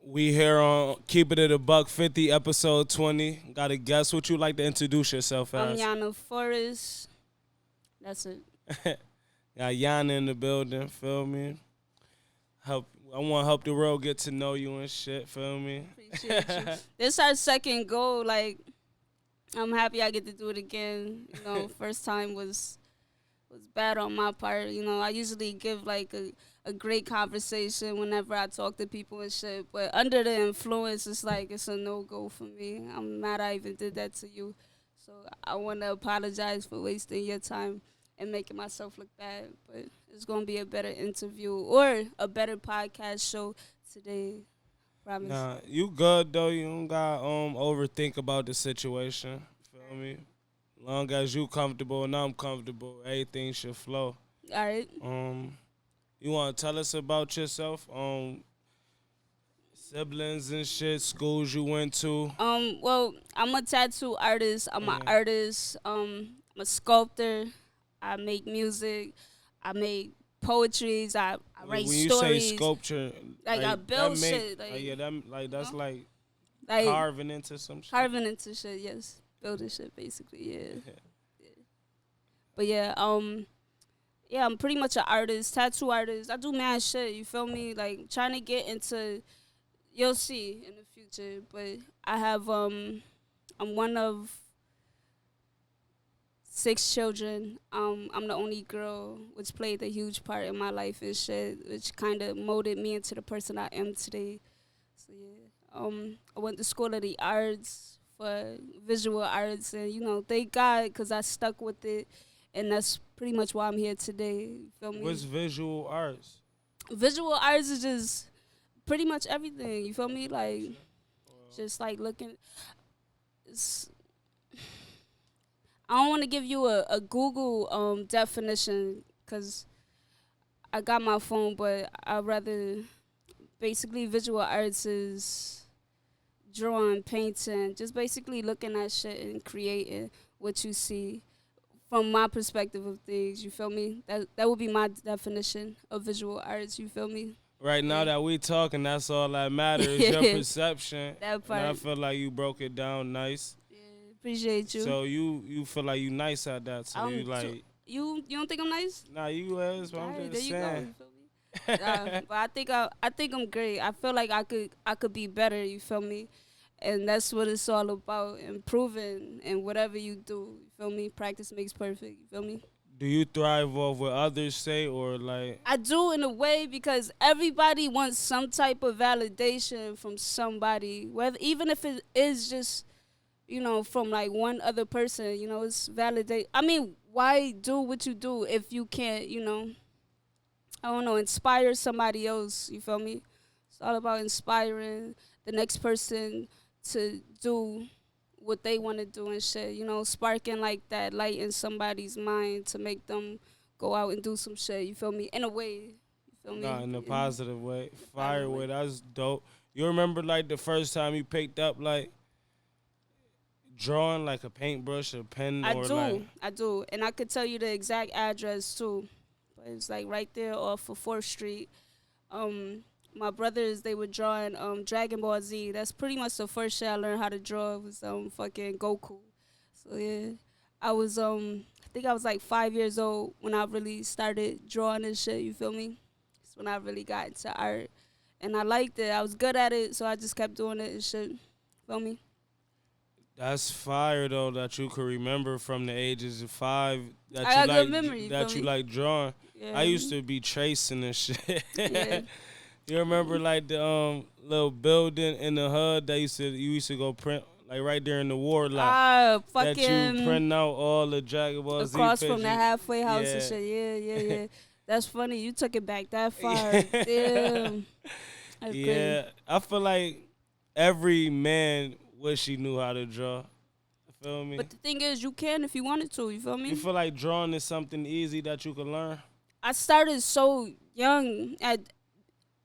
We here on Keep It at a Buck50, episode 20. Got a guess what you like to introduce yourself I'm as? Yana Forrest. That's it. Got Yana in the building, feel me? I want to help the world get to know you and shit, feel me? Appreciate you. This our second goal. Like, I'm happy I get to do it again. First time was bad on my part. I usually give like a great conversation whenever I talk to people and shit. But under the influence, it's like it's a no go for me. I'm mad I even did that to you. So I want to apologize for wasting your time and making myself look bad. But it's gonna be a better interview or a better podcast show today. Promise. Nah, you good though. You don't got overthink about the situation. Feel me? Long as you comfortable and I'm comfortable, everything should flow. All right. You want to tell us about yourself? Siblings and shit, schools you went to. Well, I'm a tattoo artist. I'm an Yeah. artist. I'm a sculptor. I make music. I make poetries. I write When you say stories. sculpture, Like, I build that make, shit, like, yeah, that that's know? like Like carving into some shit. carving into shit. Yes, building shit basically. Yeah. But yeah, I'm pretty much an artist, tattoo artist. I do mad shit. You feel me? Like trying to get into. You'll see in the future. But I have I'm one of 6 children. I'm the only girl, which played a huge part in my life and shit, which kind of molded me into the person I am today. So yeah, I went to school of the arts for visual arts, and thank God, because I stuck with it, and that's pretty much why I'm here today. You feel me? What's visual arts? Visual arts is just pretty much everything. You feel me? Like just like looking. It's, I don't want to give you a Google definition because I got my phone, but I'd rather basically visual arts is drawing, painting, just basically looking at shit and creating what you see from my perspective of things. You feel me? That would be my definition of visual arts. You feel me? Right now Yeah. that we talking, that's all that matters. Is your perception. That And part. I feel like you broke it down nice. Yeah, appreciate you. So you feel like you nice at that. So you like, You don't think I'm nice? nah, you is. But I'm Alright, just there you go. saying. You feel me? But I think I'm great. I feel like I could be better. You feel me? And that's what it's all about. Improving and whatever you do. You feel me? Practice makes perfect. You feel me? Do you thrive off what others say or like? I do in a way because everybody wants some type of validation from somebody, whether even if it is just from like one other person. It's validate. I mean, why do what you do if you can't? I don't know, inspire somebody else. You feel me? It's all about inspiring the next person to do what they want to do and shit. Sparking like that light in somebody's mind to make them go out and do some shit. You feel me? In a way. You feel me? Nah, in a Yeah. positive way. Fire Positive way. way. That's dope. You remember like the first time you picked up like drawing like a paintbrush, a pen, I or do. like? I do. And I could tell you the exact address too. But it's like right there off of 4th Street. My brothers, they were drawing Dragon Ball Z. That's pretty much the first shit I learned how to draw was fucking Goku. So yeah. I think I was like 5 years old when I really started drawing and shit, you feel me? That's when I really got into art. And I liked it. I was good at it, so I just kept doing it and shit. Feel me? That's fire though that you could remember from the ages of 5 that I you got like good memory, that feel you me? like drawing. Yeah. I used to be tracing and shit. Yeah. You remember like the little building in the hood that you used to go print like right there in the war lot that you Fucking print out all the Dragon Ball Z across pictures. from the halfway house and Yeah. shit. Yeah. That's funny. You took it back that far. Damn. That's crazy. Yeah, I feel like every man wish he knew how to draw. You feel me? But the thing is, you can if you wanted to. You feel me? You feel like drawing is something easy that you can learn? I started so young.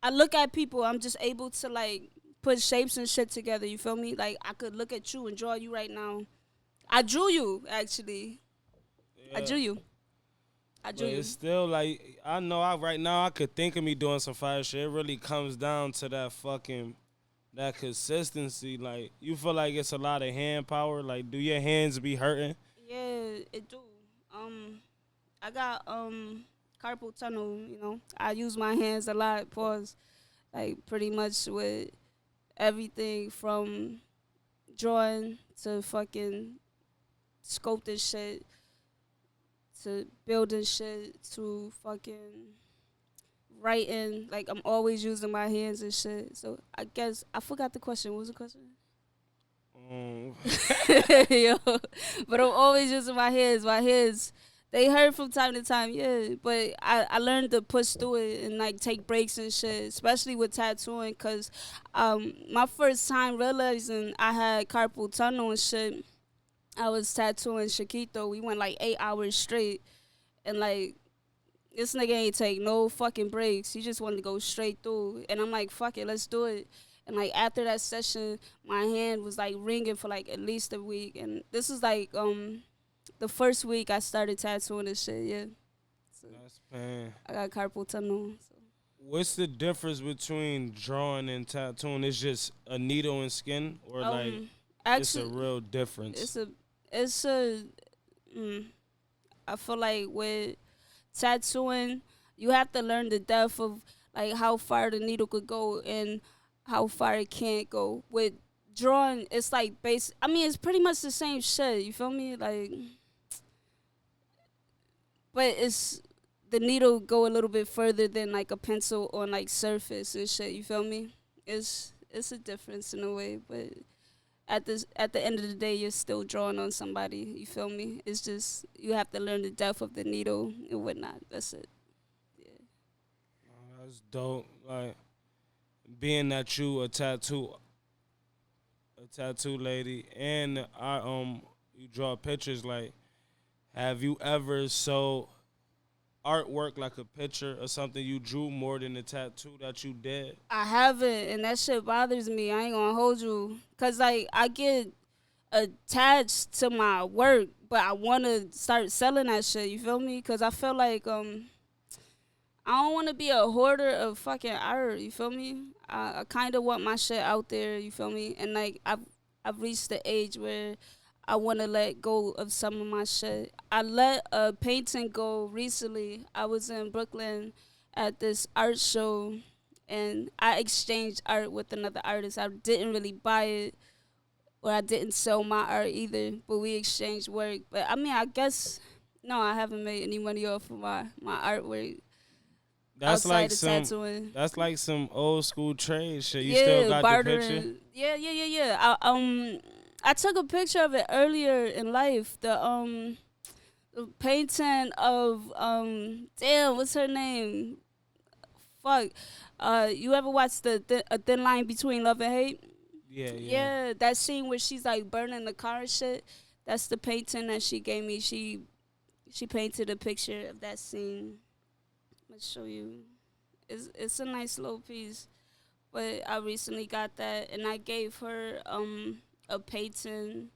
I look at people. I'm just able to like put shapes and shit together. You feel me? Like I could look at you and draw you right now. I drew you actually. I Yeah. drew you. I But drew you. it's still like I know right now I could think of me doing some fire shit. It really comes down to that fucking that consistency, like you feel like it's a lot of hand power. Like, do your hands be hurting? Yeah, it do. Um, I got carpal tunnel. You know, I use my hands a lot. Pause. Like pretty much with everything from drawing to fucking sculpting shit to building shit to fucking writing. Like I'm always using my hands and shit. So I guess I forgot the question. What was the question? Um, Yo, but I'm always using my hands. My hands, they hurt from time to time, yeah. But I learned to push through it and like take breaks and shit, especially with tattooing, cause my first time realizing I had carpal tunnel and shit, I was tattooing Chiquito. We went like 8 hours straight, and like this nigga ain't take no fucking breaks. He just wanted to go straight through. And I'm like, fuck it, let's do it. And like after that session, my hand was like ringing for like at least a week. And this is like the first week I started tattooing this shit, yeah. So that's pain. I got carpal tunnel. So. What's the difference between drawing and tattooing? It's just a needle and skin, or like it's a Actually, real difference. it's a I feel like with tattooing, you have to learn the depth of like how far the needle could go and how far it can't go. With drawing, it's like base. I mean, it's pretty much the same shit. You feel me? Like, but it's the needle go a little bit further than like a pencil on like surface and shit. You feel me? It's a difference in a way, but at the end of the day, you're still drawing on somebody. You feel me? It's just you have to learn the depth of the needle and whatnot. That's it. Yeah. That's dope. Like being that you a tattoo lady, and you draw pictures. Like, have you ever sold artwork like a picture or something you drew more than the tattoo that you did? I haven't, and that shit bothers me. I ain't gonna hold you, cause like I get attached to my work, but I wanna start selling that shit. You feel me? Cause I feel like I don't want to be a hoarder of fucking art. You feel me? I kind of want my shit out there. You feel me? And like I've reached the age where I want to let go of some of my shit. I let a painting go recently. I was in Brooklyn at this art show, and I exchanged art with another artist. I didn't really buy it, or I didn't sell my art either, but we exchanged work. But I mean, I guess no, I haven't made any money off of my artwork That's outside like of some. tattooing. That's like some old school trade shit. You still Yeah, got the picture? bartering. Yeah. I took a picture of it earlier in life. The painting of damn, what's her name? Fuck. You ever watched A Thin Line Between Love and Hate? Yeah, yeah. Yeah, that scene where she's like burning the car and shit. That's the painting that she gave me. She painted a picture of that scene. Let's show you. It's a nice little piece. But I recently got that, and I gave her a painting.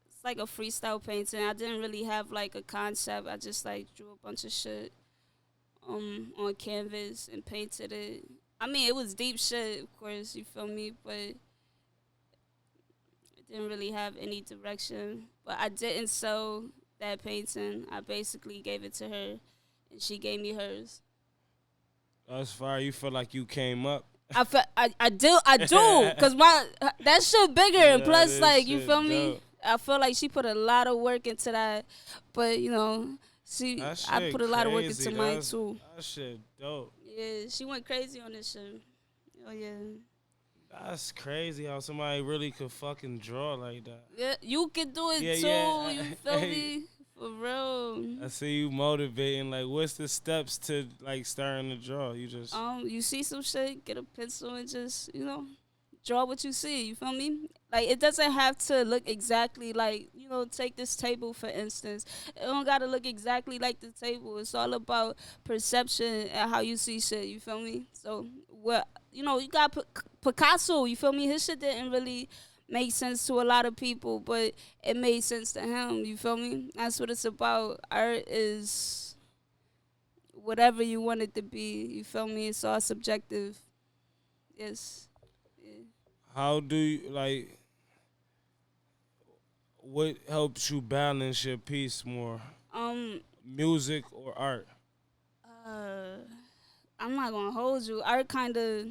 It's like a freestyle painting. I didn't really have like a concept. I just like drew a bunch of shit on canvas and painted it. I mean, it was deep shit, of course. You feel me? But it didn't really have any direction. But I didn't sell that painting. I basically gave it to her, and she gave me hers. That's fire. You feel like you came up. I do, cause that shit bigger, and plus, like, you feel me? Dope. I feel like she put a lot of work into that, but you know, I put a lot of work into mine too. That shit dope. Yeah, she went crazy on this shit. Oh yeah. That's crazy how somebody really could fucking draw like that. Yeah, you can do it Yeah, too. yeah. You feel me? For real. I see you motivating. Like, what's the steps to like starting to draw? You just You see some shit, get a pencil and just, draw what you see. You feel me? Like, it doesn't have to look exactly like, take this table for instance. It don't gotta look exactly like the table. It's all about perception and how you see shit. You feel me? So what you got Picasso. You feel me? His shit didn't really make sense to a lot of people, but it made sense to him. You feel me? That's what it's about. Art is whatever you want it to be. You feel me? It's all subjective. Yes. Yeah. How do you like? What helps you balance your peace more, Um, music or art? uh, I'm not gonna hold you. Art kind of.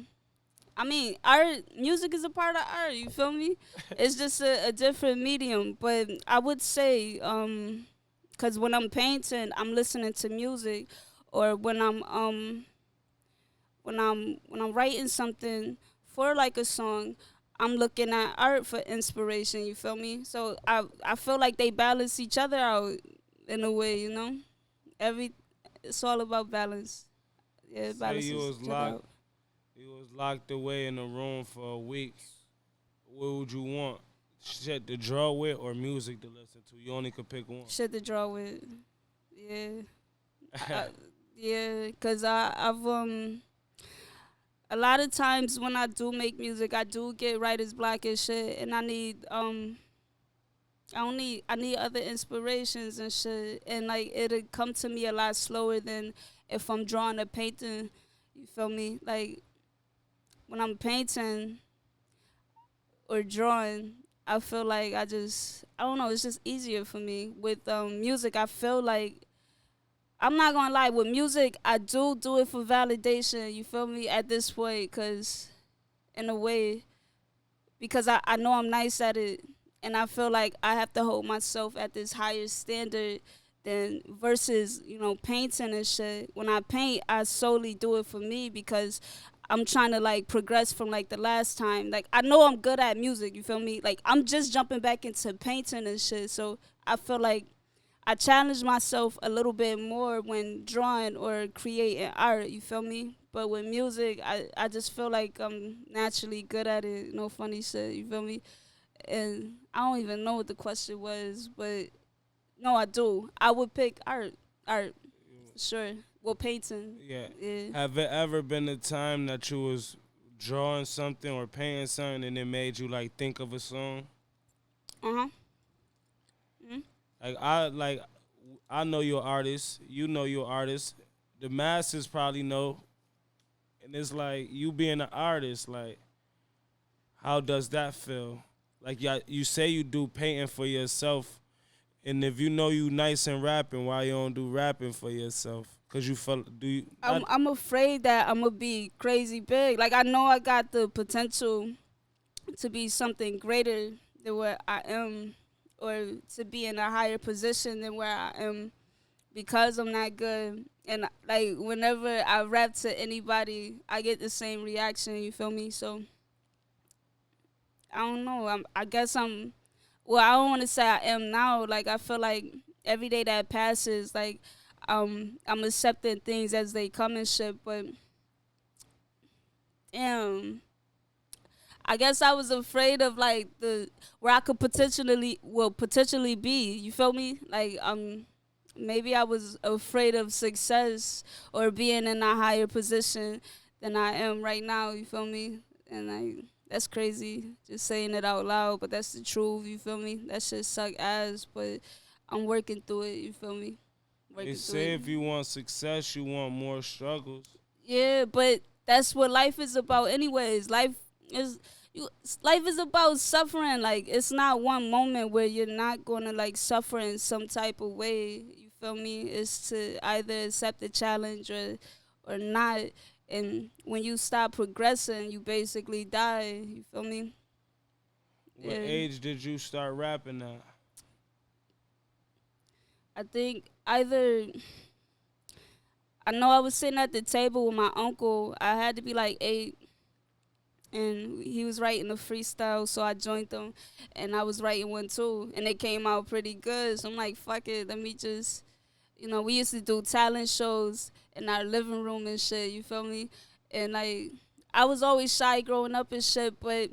I mean, art, music is a part of art. You feel me? It's just a different medium. But I would say, cause when I'm painting, I'm listening to music, or when I'm writing something for like a song, I'm looking at art for inspiration. You feel me? So I feel like they balance each other out in a way. Every it's all about balance. Yeah, it Say balances each other out. you was locked away in a room for a week. What would you want? Shit to draw with or music to listen to? You only could pick one. Shit to draw with. Yeah, I, yeah, cause I've a lot of times when I do make music, I do get writer's block and shit, and I need other inspirations and shit, and like it'll come to me a lot slower than if I'm drawing a painting. You feel me? Like when I'm painting or drawing, I feel like I don't know. It's just easier for me. With music, I feel like I'm not gonna lie. With music, I do it for validation. You feel me? At this point, cause in a way, because I know I'm nice at it, and I feel like I have to hold myself at this higher standard than versus painting and shit. When I paint, I solely do it for me because I'm trying to like progress from like the last time. Like I know I'm good at music, you feel me? Like I'm just jumping back into painting and shit. So I feel like I challenge myself a little bit more when drawing or creating art, you feel me? But with music, I just feel like I'm naturally good at it. No funny shit, you feel me? And I don't even know what the question was, but no, I do. I would pick art, sure. Well, painting, Yeah. yeah. Have it ever been a time that you was drawing something or painting something and it made you like think of a song? Uh huh. Mm-hmm. Like I know you're an artist. You know you're an artist. The masses probably know, and it's like you being an artist. Like, how does that feel? Like, yeah, you say you do painting for yourself, and if you know you nice in rapping, why you don't do rapping for yourself? Cause you felt do you I'm not? I'm afraid that I'm gonna be crazy big. Like I know I got the potential to be something greater than where I am, or to be in a higher position than where I am because I'm not good. And like whenever I rap to anybody, I get the same reaction. You feel me? So I don't know. I guess I'm. Well, I don't want to say I am now. Like I feel like every day that passes, like I'm accepting things as they come and shit. But damn, I guess I was afraid of like the where I could potentially be. You feel me? Like maybe I was afraid of success or being in a higher position than I am right now. You feel me? And like that's crazy just saying it out loud, but that's the truth. You feel me? That shit suck ass, but I'm working through it. You feel me? They Working through it. say if you want success, you want more struggles. Yeah, but that's what life is about anyways. Is you life is about suffering. Like it's not one moment where you're not gonna like suffer in some type of way. You feel me? It's to either accept the challenge or not. And when you stop progressing, you basically die. You feel me? What Yeah. age did you start rapping at? I think either I know I was sitting at the table with my uncle. I had to be like 8, and he was writing a freestyle, so I joined them, and I was writing one too, and it came out pretty good. So I'm like, fuck it, let me just, we used to do talent shows in our living room and shit. You feel me? And like, I was always shy growing up and shit, but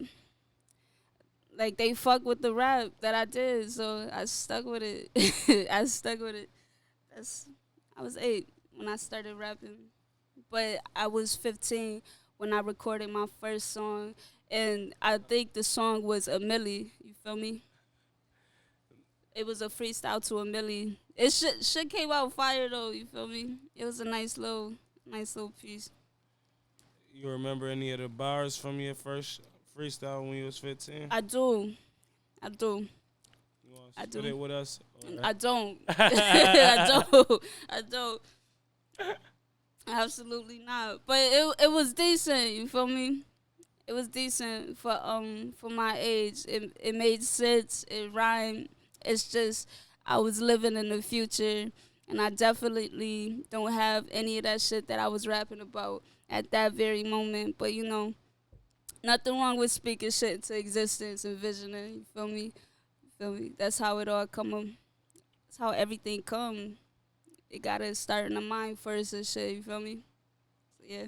like they fuck with the rap that I did, so I stuck with it. I stuck with it. That's I was 8 when I started rapping, but I was 15 when I recorded my first song, and I think the song was a milli. You feel me? It was a freestyle to a milli. It should came out fire though. You feel me? It was a nice little piece. You remember any of the bars from your freestyle when you was 15? I do. I do. You want to I spit do. it with us? I don't. I don't. I don't. Absolutely not. But it was decent. You feel me? It was decent for my age. It made sense. It rhymed. It's just I was living in the future, and I definitely don't have any of that shit that I was rapping about at that very moment. But nothing wrong with speaking shit into existence and visioning. You feel me? Feel me? That's how it all come. That's how everything come. It gotta start in the mind first and shit. You feel me? So, yeah.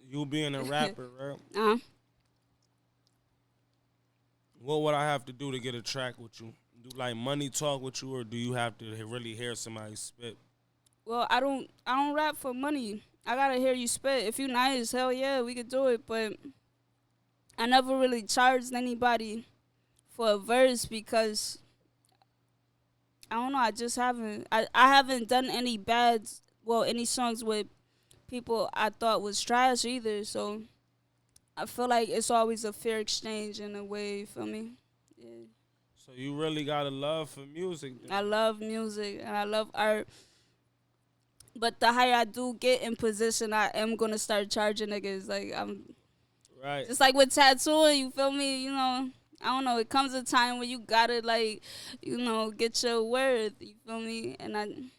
You being a rapper, right? Uh-huh. What would I have to do to get a track with you? Do like money talk with you, or do you have to really hear somebody spit? Well, I don't rap for money. I gotta hear you spit. If you nice, hell yeah, we could do it. But I never really charged anybody for a verse because I don't know. I just haven't. I haven't done any any songs with people I thought was trash either. So I feel like it's always a fair exchange in a way. You feel me? Yeah. So you really got a love for music, then. I love music and I love art. But the higher I do get in position, I am gonna start charging niggas. Like I'm Right. just like with tattooing. You feel me? I don't know. It comes a time when you gotta like, get your worth. You feel me? And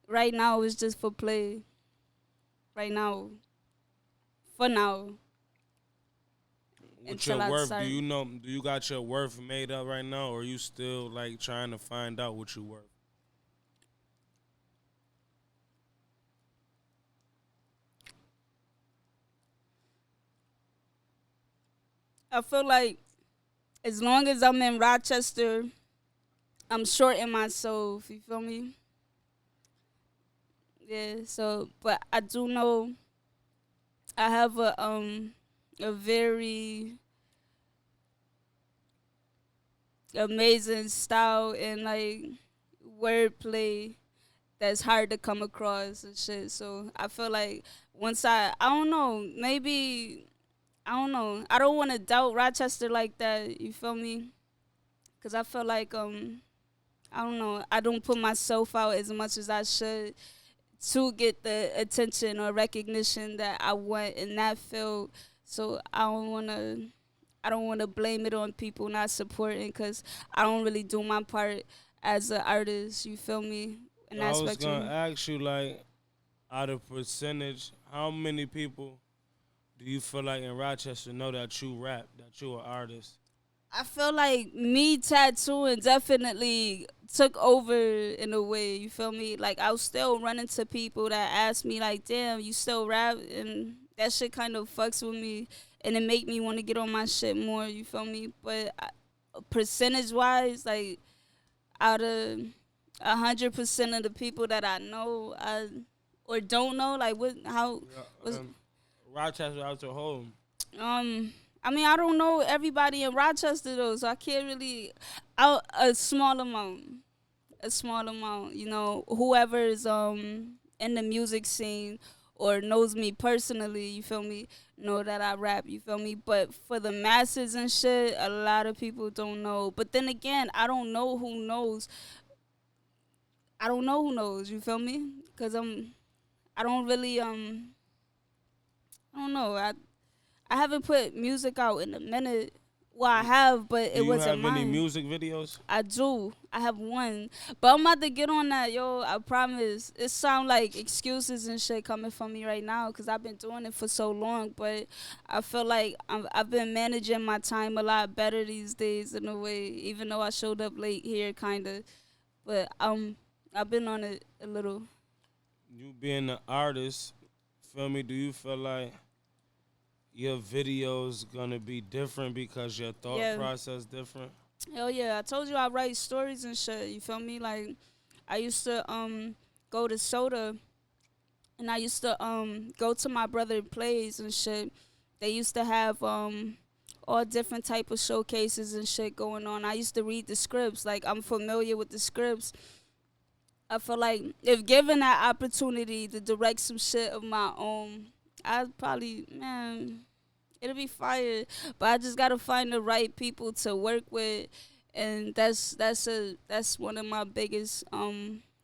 right now it's just for play. Right now, for now, With until your I worth, start. do you know? Do you got your worth made up right now, or are you still like trying to find out what you worth? I feel like as long as I'm in Rochester, I'm shorting myself. You feel me? Yeah. So, but I do know I have a very amazing style and like wordplay that's hard to come across and shit. So I feel like once I don't know, maybe I don't know. I don't want to doubt Rochester like that. You feel me? Cause I feel like I don't know. I don't put myself out as much as I should to get the attention or recognition that I want in that field. So I don't want to blame it on people not supporting because I don't really do my part as an artist. You feel me? In I that was gonna spectrum. ask you, like, out of percentage, how many people do you feel like in Rochester know that you rap, that you an artist? I feel like me tattooing definitely took over in a way. You feel me? Like I was still running to people that asked me like, "Damn, you still rap?" And that shit kind of fucks with me, and it make me want to get on my shit more. You feel me? But percentage wise, like out of 100% of the people that I know, or don't know, like what, how Yeah, was Rochester out your home. um. I mean, I don't know everybody in Rochester though, so I can't really. A small amount, whoever is in the music scene or knows me personally, you feel me, know that I rap, you feel me. But for the masses and shit, a lot of people don't know. But then again, I don't know who knows. I don't know who knows, you feel me? Cause I don't really I don't know. I haven't put music out in a minute. Well, I have, but Do it you wasn't have any mine. music videos? I do. I have one, but I'm about to get on that, yo. I promise. It sound like excuses and shit coming from me right now, cause I've been doing it for so long. But I feel like I've been managing my time a lot better these days in a way. Even though I showed up late here, kinda, but I've been on it a little. You being an artist, feel me? Do you feel like your videos gonna be different because your thought Yeah. process different? Hell yeah. I told you I write stories and shit. You feel me? Like I used to go to Soda and I used to go to my brother plays and shit. They used to have all different type of showcases and shit going on. I used to read the scripts. Like I'm familiar with the scripts. I feel like if given that opportunity to direct some shit of my own, I'd probably, man, It'll be fire, but I just gotta find the right people to work with, and that's one of my biggest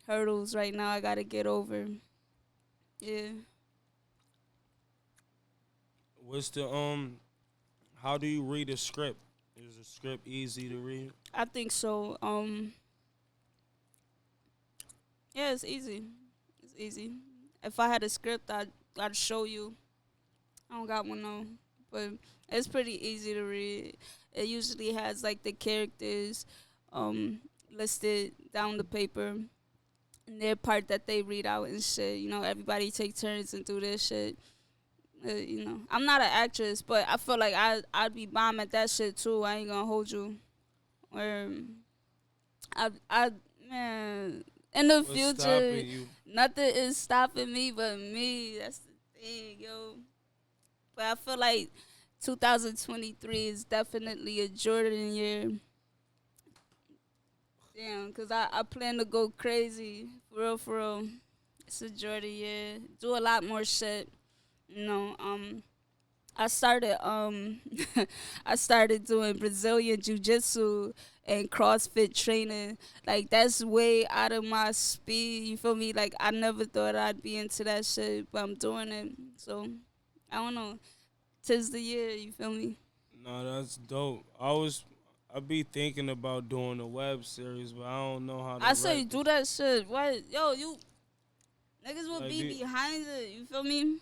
hurdles right now. I gotta get over. Yeah, What's the how do you read a script? Is a script easy to read? I think so. Yeah, it's easy. It's easy. If I had a script, I'd show you. I don't got one though, but it's pretty easy to read. It usually has like the characters um listed down the paper and their part that they read out and shit. You know, everybody take turns and do this shit. You know, I'm not an actress, but I feel like I'd be bomb at that shit too. I ain't gonna hold you. Or I man, in the What's future, stopping you? nothing is stopping me but me. That's the thing, yo. But I feel like 2023 is definitely a Jordan year. Damn, cause I plan to go crazy for real, for real. It's a Jordan year. Do a lot more shit. You know, I started I started doing Brazilian jiu jitsu and CrossFit training. Like that's way out of my speed. You feel me? Like I never thought I'd be into that shit, but I'm doing it. So I don't know. 'Tis the year. You feel me? No, that's dope. I be thinking about doing a web series, but I don't know how to I say write do this. that shit. What? Yo, you niggas will Like, be behind it. You feel me?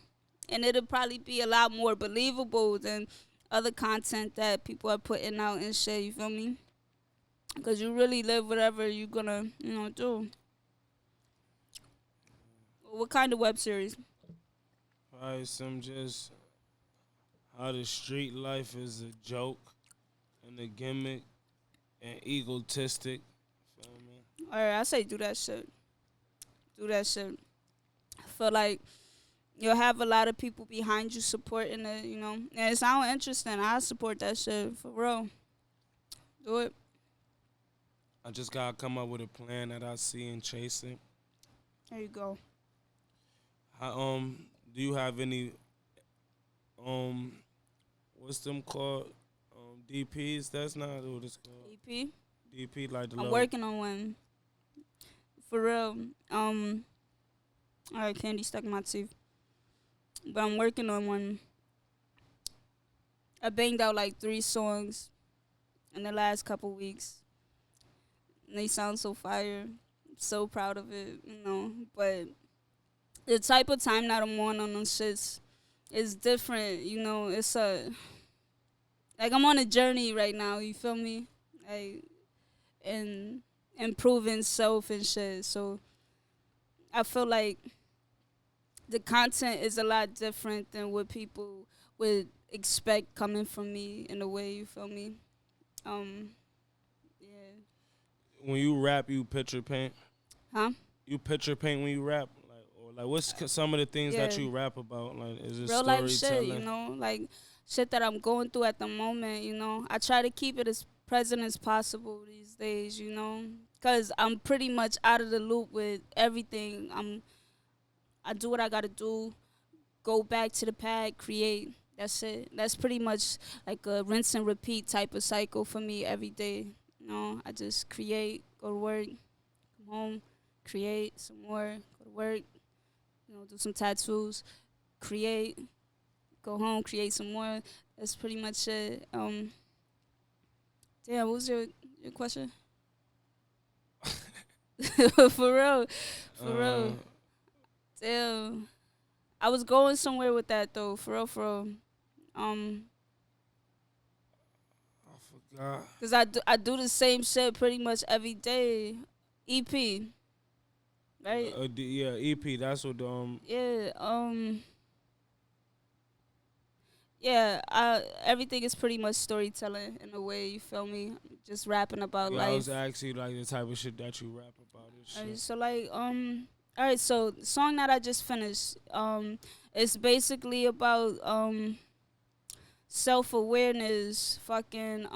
And it'll probably be a lot more believable than other content that people are putting out and shit. You feel me? Because you really live whatever you gonna, do. What kind of web series? probably some just how the street life is a joke and a gimmick and egotistic. Feel me? Alright, I say do that shit. Do that shit. I feel like you'll have a lot of people behind you supporting it, And it sounds interesting. I support that shit for real. Do it. I just gotta come up with a plan that I see and chase it. There you go. Do you have any um what's them called? DPs? That's not what it's called. EP. DP like the I'm little working on one. For real. Alright, candy stuck in my teeth. But I'm working on one. I banged out like 3 songs in the last couple weeks. And they sound so fire. I'm so proud of it. But the type of time that I'm on them shits is different. It's like I'm on a journey right now, you feel me? Like and improving self and shit. So I feel like the content is a lot different than what people would expect coming from me in a way, you feel me? Um yeah. when you rap, you picture paint. Huh? You picture paint when you rap, like what's some of the things Yeah. that you rap about? Like, is it Real life shit, storytelling? like shit that I'm going through at the moment, I try to keep it as present as possible these days. Cause I'm pretty much out of the loop with everything. I do what I gotta do, go back to the pad, create. That's it. That's pretty much like a rinse and repeat type of cycle for me every day. I just create, go to work, come home, create some more, go to work, do some tattoos, create, go home, create some more. That's pretty much it. Damn, what was your question? For real, for Uh, real. Damn, I was going somewhere with that though. For real, for real. Um, I forgot. cause I do the same shit pretty much every day. EP, right? Yeah, EP. That's what Yeah. Yeah. Everything is pretty much storytelling in a way. You feel me? Just rapping about Yeah, I life. was actually like the type of shit that you rap about and shit. So like all right, so the song that I just finished it's basically about self-awareness, fucking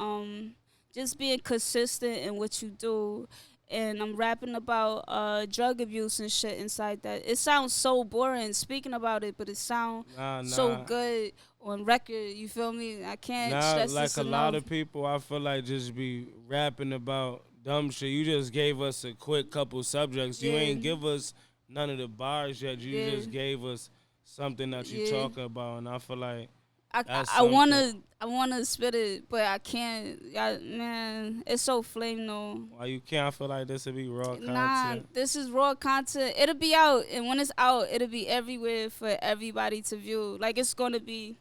just being consistent in what you do and I'm rapping about drug abuse and shit inside that. It sounds so boring speaking about it, but it sounds Nah, so nah. good on record. You feel me? I can't Not stress like this a lot enough. of people, I feel like just be rapping about dumb shit. You just gave us a quick couple subjects. You Yeah, ain't give us none of the bars yet. You yeah, just gave us something that you yeah. talking about, and I feel like I, I that's I something. wanna I wanna spit it, but I can't. Man, it's so flame though. Why you can't? I feel like this would be raw Nah, content. this is raw content. It'll be out, and when it's out, it'll be everywhere for everybody to view. Like it's gonna be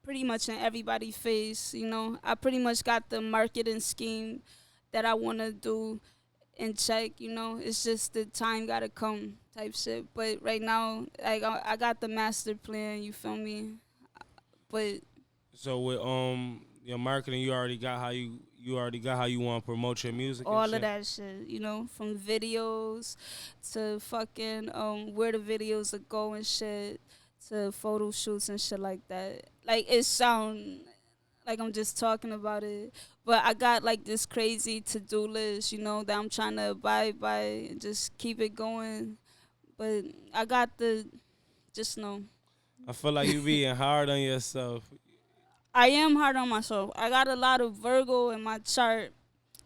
pretty much in everybody's face. You know, I pretty much got the marketing scheme that I wanna do in check. You know, it's just the time gotta come type shit. But right now, like I got the master plan. You feel me? But So with your marketing, you already got how you want to promote your music and all of shit. that shit, you know, from videos to fucking where the videos are going shit to photo shoots and shit like that. Like it sound like I'm just talking about it, but I got like this crazy to-do list, you know, that I'm trying to abide by and just keep it going. But I got the just know I feel like you being hard on yourself. I am hard on myself. I got a lot of Virgo in my chart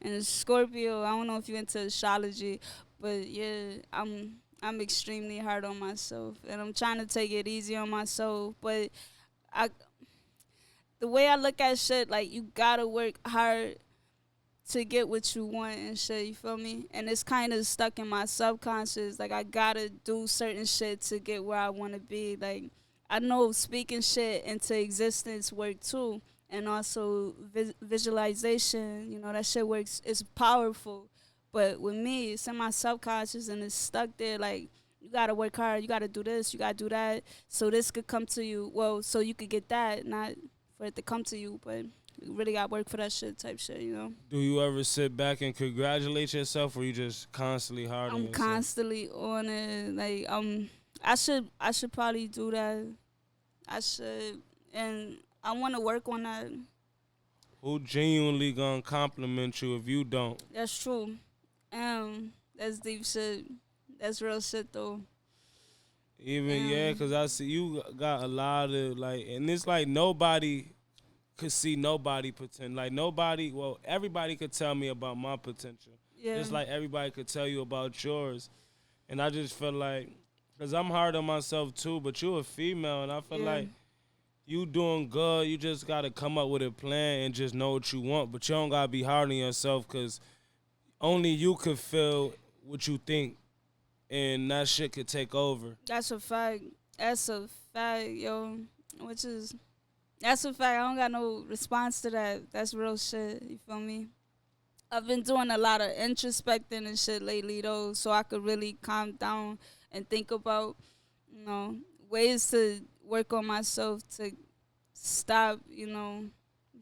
and Scorpio. I don't know if you're into astrology, but yeah, I'm extremely hard on myself, and I'm trying to take it easy on myself. But I, the way I look at shit, like you gotta work hard to get what you want and shit. You feel me? And it's kind of stuck in my subconscious. Like I gotta do certain shit to get where I want to be. Like I know speaking shit into existence work too, and also visualization. You know that shit works. It's powerful, but with me, it's in my subconscious and it's stuck there. Like you gotta work hard. You gotta do this. You gotta do that. So this could come to you. Well, so you could get that, not for it to come to you, but you really got work for that shit type shit, you know. Do you ever sit back and congratulate yourself, or you just constantly hard on I'm yourself? constantly on it. Like I should probably do that. I should, and I want to work on that. Who genuinely gonna compliment you if you don't? That's true. That's deep shit. That's real shit though. Even yeah, cause I see you got a lot of like, and it's like nobody could see nobody pretend like nobody. Well, everybody could tell me about my potential, Yeah, just like everybody could tell you about yours. And I just feel like, cause I'm hard on myself too, but you a female, and I feel yeah. like you doing good. You just gotta come up with a plan and just know what you want, but you don't gotta be hard on yourself, cause only you could feel what you think, and that shit could take over. That's a fact. That's a fact, yo. Which is that's a fact. I don't got no response to that. That's real shit. You feel me? I've been doing a lot of introspecting and shit lately though, so I could really calm down and think about, you know, ways to work on myself to stop, you know,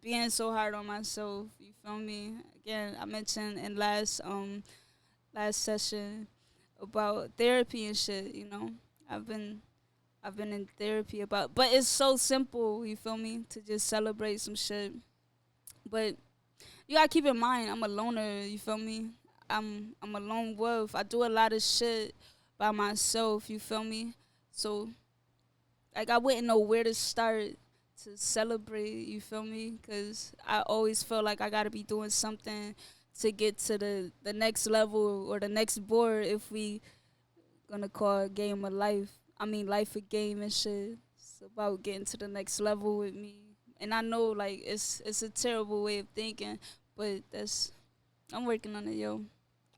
being so hard on myself. You feel me? Again, I mentioned in last session about therapy and shit, you know. I've been I've been in therapy about but it's so simple, you feel me, to just celebrate some shit. But you gotta keep in mind, I'm a loner. You feel me? I'm a lone wolf. I do a lot of shit by myself. You feel me? So like I wouldn't know where to start to celebrate. You feel me? Cause I always feel like I gotta be doing something to get to the next level or the next board if we gonna call a game of life. I mean life a game and shit. It's about getting to the next level with me. And I know like it's a terrible way of thinking, but that's I'm working on it, yo.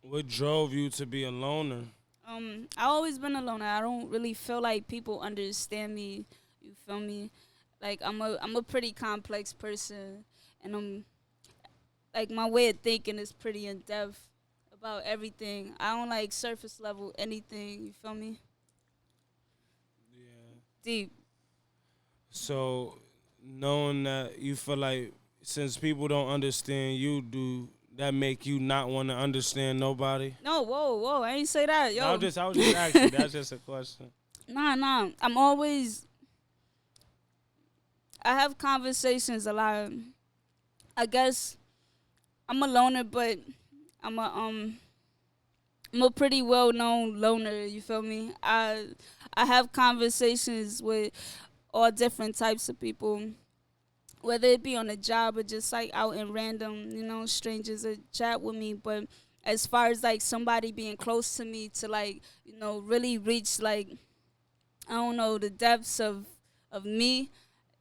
What drove you to be a loner? I always been a loner. I don't really feel like people understand me. You feel me? Like I'm a pretty complex person, and I'm like my way of thinking is pretty in depth about everything. I don't like surface level anything. You feel me? Yeah. Deep. So knowing that you feel like since people don't understand you, do that make you not want to understand nobody? No, whoa. I ain't say that, No, yo. I was just asking. That's just a question. Nah. I'm always. I have conversations a lot. I guess I'm a loner, but I'm a I'm a pretty well known loner. You feel me? I have conversations with all different types of people, whether it be on a job or just like out in random, strangers that chat with me. But as far as like somebody being close to me to like, really reach like, I don't know, the depths of me,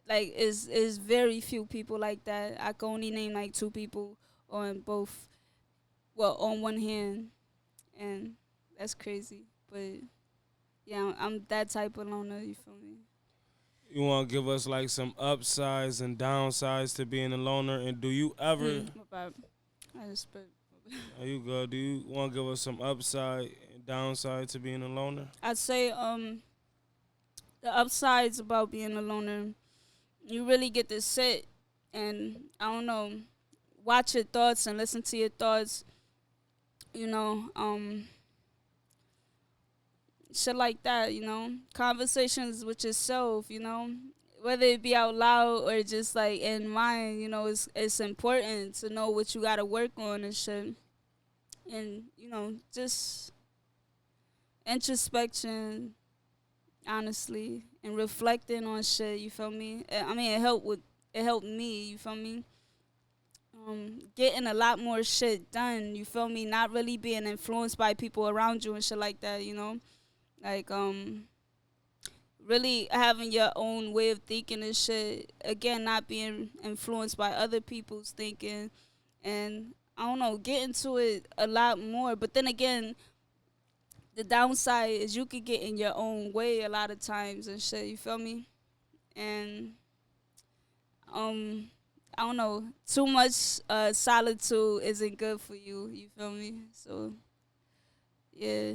like is very few people like that. I can only name like two people on both, well, on one hand, and that's crazy. But yeah, I'm that type of loner. You feel me? You want to give us like some upsides and downsides to being a loner, and do you ever? My bad. I just spit. Are you good? Do you want to give us some upside and downside to being a loner? I'd say the upsides about being a loner, you really get to sit and, I don't know, watch your thoughts and listen to your thoughts. You know, shit like that. Conversations with yourself. Whether it be out loud or just like in mind. It's important to know what you gotta work on and shit. And just introspection, honestly, and reflecting on shit. You feel me? I mean, it helped me. You feel me? Getting a lot more shit done. You feel me? Not really being influenced by people around you and shit like that. Like really having your own way of thinking and shit. Again, not being influenced by other people's thinking, and I don't know, get into it a lot more. But then again, the downside is you could get in your own way a lot of times and shit. You feel me? And um, I don't know, too much solitude isn't good for you. You feel me? So yeah,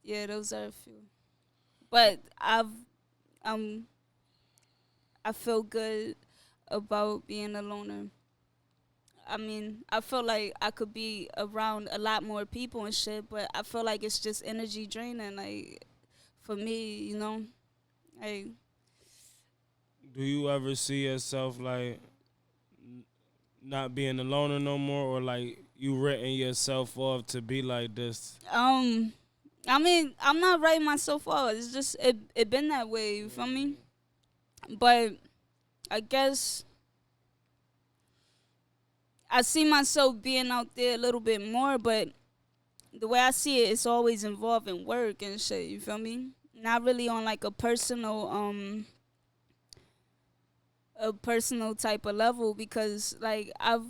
yeah, those are a few. But um I feel good about being a loner. I mean, I feel like I could be around a lot more people and shit, but I feel like it's just energy draining. Like for me, like Do you ever see yourself like not being a loner no more, or like you written yourself off to be like this? um, I mean, I'm not writing myself off. It's just it been that way. You feel me? But I guess I see myself being out there a little bit more, but the way I see it, it's always involving work and shit. You feel me? Not really on like a personal type of level, because like I've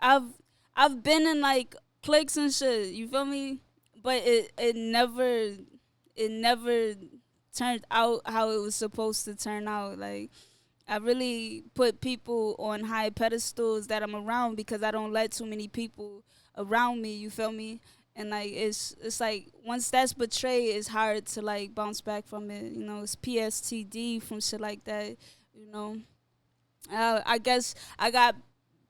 I've been in like cliques and shit. You feel me? But it never turned out how it was supposed to turn out. Like I really put people on high pedestals that I'm around because I don't let too many people around me. You feel me? And like it's like once that's betrayed, it's hard to like bounce back from it. It's PSTD from shit like that. You know, I guess I got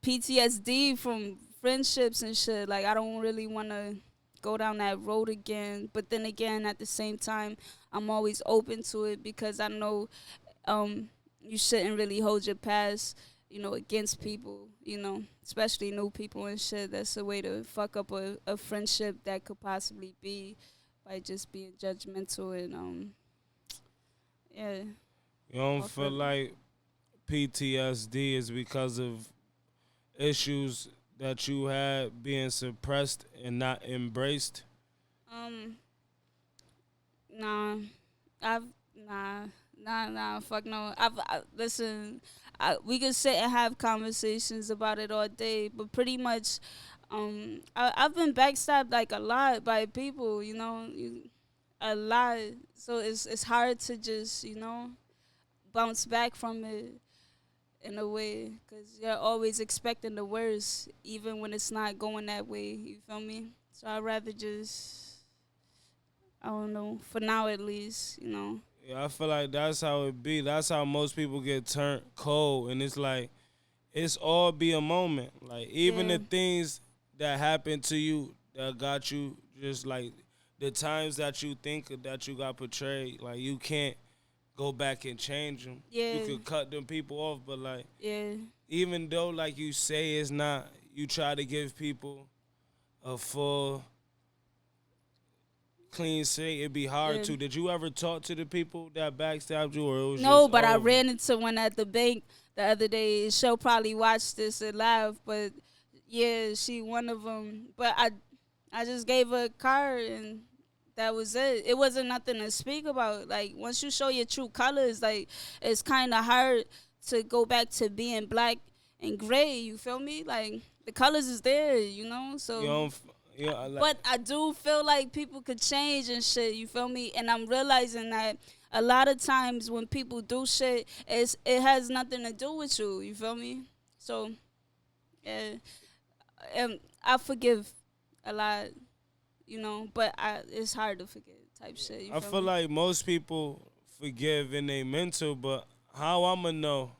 PTSD from friendships and shit. Like I don't really want to go down that road again. But then again, at the same time, I'm always open to it because I know um, you shouldn't really hold your past, against people, especially new people and shit. That's a way to fuck up a friendship that could possibly be by just being judgmental and yeah. You don't off feel rip. like PTSD is because of issues that you had being suppressed and not embraced? Um, nah, I've nah, fuck no. Listen. We could sit and have conversations about it all day, but pretty much, I've been backstabbed like a lot by people. A lot. So it's hard to just bounce back from it in a way, because you're always expecting the worst, even when it's not going that way. You feel me? So I'd rather just, I don't know, for now at least. Yeah, I feel like that's how it be. That's how most people get turned cold, and it's like it's all be a moment. Like even Yeah. the things that happened to you that got you, just like the times that you think that you got portrayed, like you can't go back and change them. You Yeah. could cut them people off, but like Yeah. even though like you say it's not, you try to give people a full clean slate, it'd be hard Yeah. to. Did you ever talk to the people that backstabbed you, or it was No, just but I over? ran into one at the bank the other day. She'll probably watch this and laugh, but yeah, she one of them. But I just gave her a card and that was it. It wasn't nothing to speak about. Like once you show your true colors, like it's kind of hard to go back to being black and gray. You feel me? Like the colors is there, you know. You So, know, yeah, like, but I do feel like people could change and shit. You feel me? And I'm realizing that a lot of times when people do shit, it has nothing to do with you. You feel me? So, yeah, I forgive a lot, you know, but it's hard to forget type shit. You I feel feel me? like most people forgive in their mental, but how I'ma know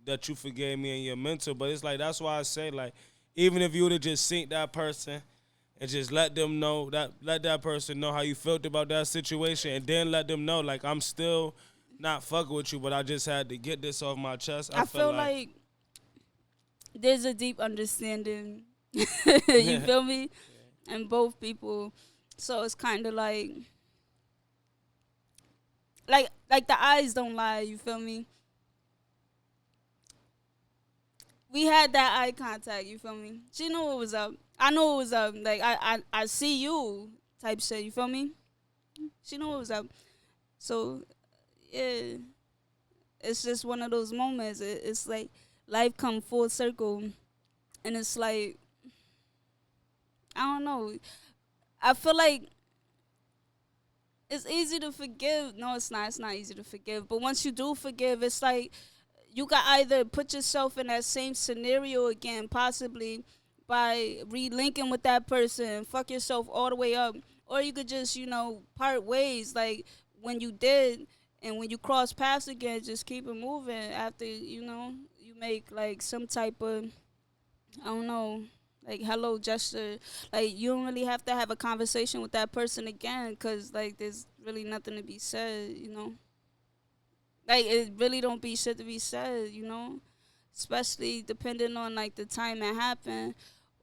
that you forgave me in your mental? But it's like that's why I say like, even if you would have just seen that person and just let that person know how you felt about that situation, and then let them know like I'm still not fucking with you, but I just had to get this off my chest. I I feel feel like like there's a deep understanding. You feel me? And both people, so it's kind of like the eyes don't lie. You feel me? We had that eye contact. You feel me? She knew what was up. I knew it was up. Like I see you type shit. You feel me? She knew what was up. So yeah, it's just one of those moments. It's like life come full circle, and it's like I don't know. I feel like it's easy to forgive. No, it's not. It's not easy to forgive. But once you do forgive, it's like you can either put yourself in that same scenario again, possibly by relinking with that person, fuck yourself all the way up, or you could just part ways. Like when you did, and when you cross paths again, just keep it moving. After you make like some type of I don't know, like hello gesture. Like you don't really have to have a conversation with that person again, cause like there's really nothing to be said. Like it really don't be shit to be said. Especially depending on like the time it happened,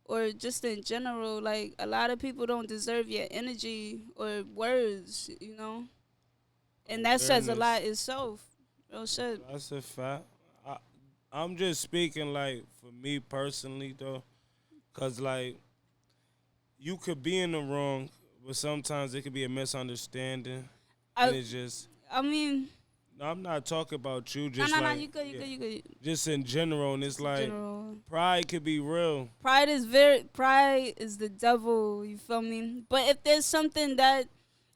or just in general. Like a lot of people don't deserve your energy or words. And that says a awareness. lot itself. Real shit. That's a fact. I, I'm just speaking like for me personally though, cause like you could be in the wrong, but sometimes it could be a misunderstanding, and I it's just. I mean, No, I'm not talking about you. no, Just no, no. like You good, you yeah, good, you good. just in general, and it's In like general. pride could be real. Pride is the devil, you feel me? But if there's something that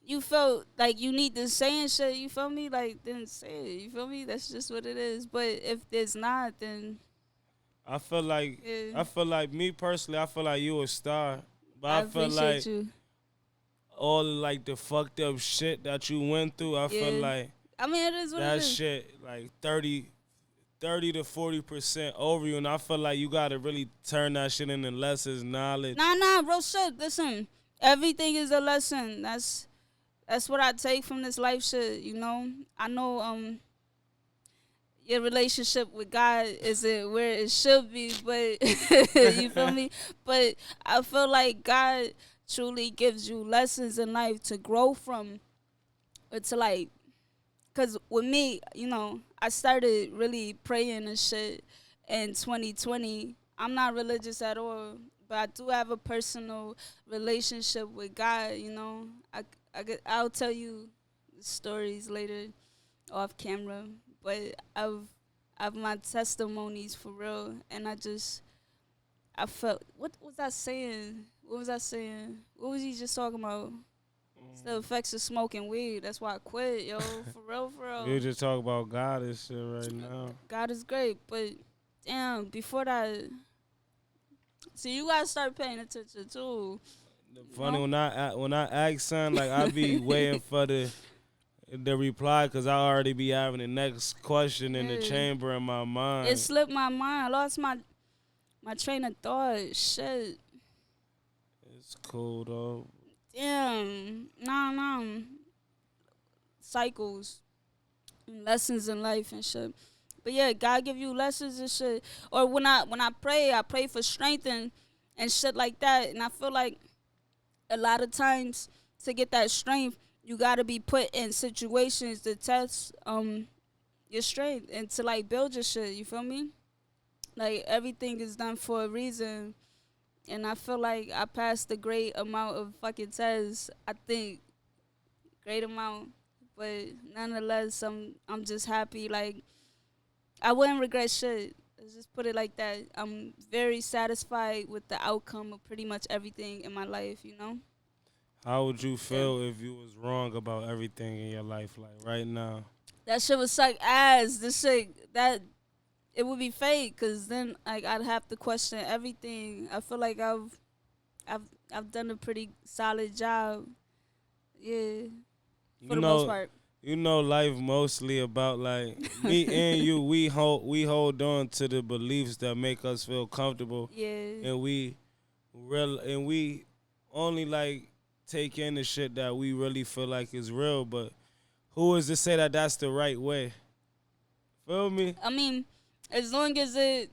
you felt like you need to say and shit, you feel me? Like then say it, you feel me? That's just what it is. But if there's not, then I feel like yeah, I feel like me personally, I feel like you a star, but I I feel appreciate like you. all like the fucked up shit that you went through, I feel Yeah. like I mean it is what it that is. shit like 30 to 40% over you, and I feel like you gotta really turn that shit into lessons, knowledge. Nah, real shit. Listen. Everything is a lesson. That's what I take from this life shit. I know your relationship with God isn't where it should be, but you feel me? But I feel like God truly gives you lessons in life to grow from, or to like, cause with me, I started really praying and shit in 2020. I'm not religious at all, but I do have a personal relationship with God. I'll tell you stories later off camera, but I've my testimonies for real, and I felt what was I saying? What was I saying? What was he just talking about? It's the effects of smoking weed. That's why I quit, yo. For real, for We real. just talk about God and shit right now. God is great, but damn, before that, see, you gotta start paying attention too. Funny when I ask son, like I be waiting for the reply because I already be having the next question in the Yeah. chamber in my It mind. slipped my mind. I lost my train of thought. Shit. It's cool though. Damn. Nah. Cycles and lessons in life and shit. But yeah, God give you lessons and shit. Or when I pray for strength and shit like that. And I feel like a lot of times to get that strength, you gotta be put in situations to test your strength and to like build your shit. You feel me? Like everything is done for a reason, and I feel like I passed a great amount of fucking tests. I think great amount, but nonetheless, I'm just happy. Like I wouldn't regret shit. Let's just put it like that. I'm very satisfied with the outcome of pretty much everything in my life. You know. How would you feel if you was wrong about everything in your life, like right now? That shit would suck ass. This shit that it would be fake, cause then like I'd have to question everything. I feel like I've I've done a pretty solid job. Yeah, for You the most know, part. life mostly about like me and you. We hold on to the beliefs that make us feel comfortable, Yeah, and we only like take in the shit that we really feel like is real. But who is to say that that's the right way? Feel me? I mean, as long as it.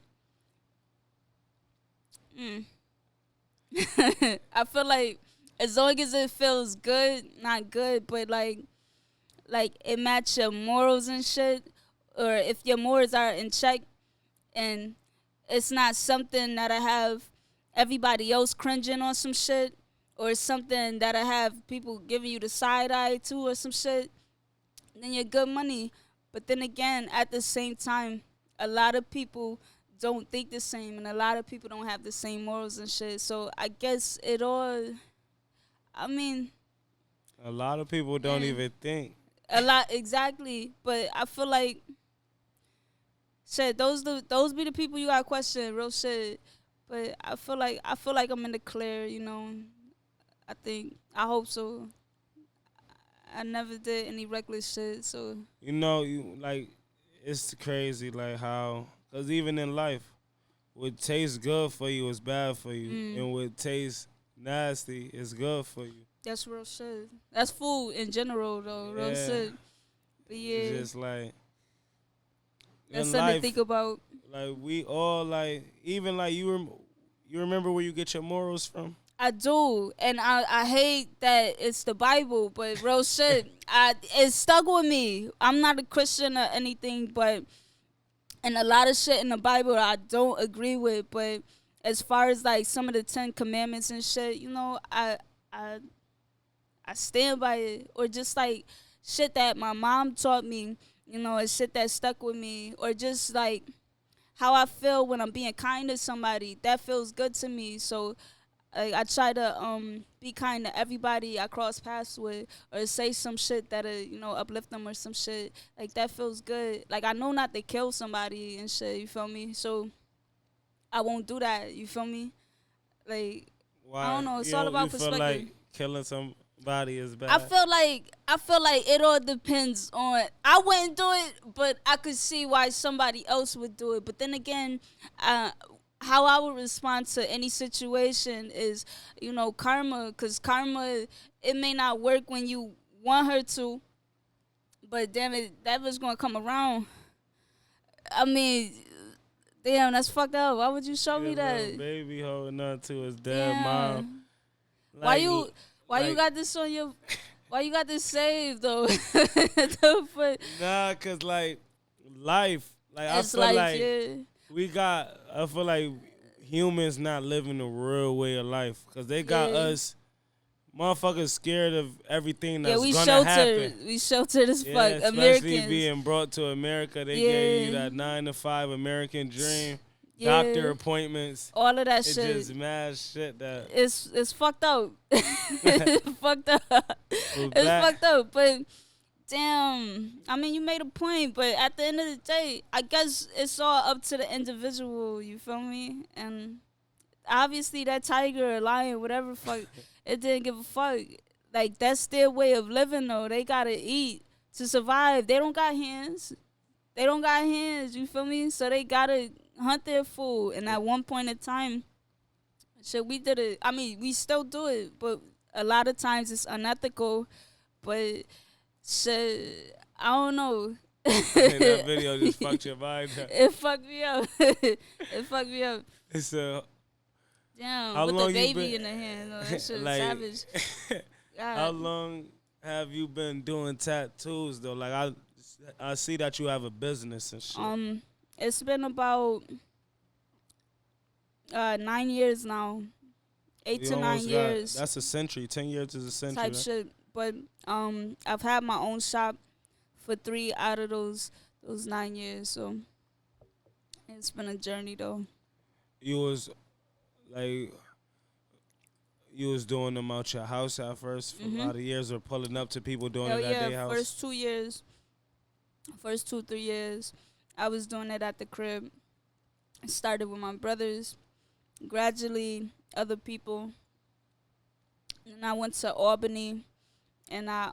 Mm. I feel like as long as it feels good, not good, but like it match your morals and shit, or if your morals are in check and it's not something that I have everybody else cringing on some shit, or something that I have people giving you the side eye to or some shit, then you're good money. But then again, at the same time, a lot of people don't think the same, and a lot of people don't have the same morals and shit. So I guess it all. I mean, A lot of people don't yeah, even think. a lot exactly. But I feel like shit. Those be the people you got to question, real shit. But I feel like I'm in the clear. You know, I hope so. I never did any reckless shit, so You like it's crazy like how because even in life, what tastes good for you is bad for you, and what tastes nasty is good for you. that's real shit. That's food in general, though, real Yeah, shit. But it's yeah, just like that's in something to life, think about. like we all like even like you remember where you get your morals from. I do, and I hate that it's the Bible, but real shit, it stuck with me. I'm not a Christian or anything, but and a lot of shit in the Bible I don't agree with. But as far as like some of the 10 Commandments and shit, you know, I I stand by it, or just like shit that my mom taught me, you know, and shit that stuck with me, or just like how I feel when I'm being kind to somebody. That feels good to me. So I try to be kind to everybody I cross paths with, or say some shit that uplift them or some shit like that feels good. Like I know not to kill somebody and shit. You feel me? So I won't do that. You feel me? Like I Why don't know. It's all you about feel perspective. like killing somebody is I bad? feel like it all depends on. I wouldn't do it, but I could see why somebody else would do it. But then again, uh, how I would respond to any situation is, karma. Cause karma, it may not work when you want her to, but damn it, that was gonna come around. I mean, damn, that's fucked up. Why would you show me His little that? baby holding on to his dead mom. Damn. Why Like, you why you like got this on your why you got this saved though? The fuck? nah, cause like life, like I It's feel like like yeah, I feel like humans not living the real way of life, cause they got yeah. us motherfuckers scared of everything Yeah, that's we gonna sheltered. happen. We sheltered as Yeah, fuck. especially Americans. being brought to America, they gave you Yeah. that 9 to 5 American dream, doctor Yeah. appointments. All of that It shit. just mad shit that It's fucked up. It's fucked up. was It's back. fucked up. But damn, I mean, you made a point. But at the end of the day, I guess it's all up to the individual. You feel me? And obviously, that tiger or lion, whatever fuck, it didn't give a fuck. Like that's their way of living though. They gotta eat to survive. They don't got hands. They don't got hands. You feel me? So they gotta hunt their food. And at one point in time, shit, we did it. I mean, we still do it, but a lot of times it's unethical. But shit, I don't know. That video just fucked your mind up. It fucked me up. It fucked me up. It's Damn, how with the long you baby been in the hand, though, that shit like savage. How God. long have you been doing tattoos though? Like I see that you have a business and shit. Um, it's been about 9 years now, eight You to nine almost got years that's a century. 10 years is a century. type Right? shit. But I've had my own shop for 3 out of those 9 years. So it's been a journey though. You was like you was doing them out your house at first for a Mhm. lot of years, or pulling up to people doing Hell it at yeah, their house. first 2 years, first 2 3 years, I was doing it at the crib. I started with my brothers, gradually other people, and I went to Albany, and I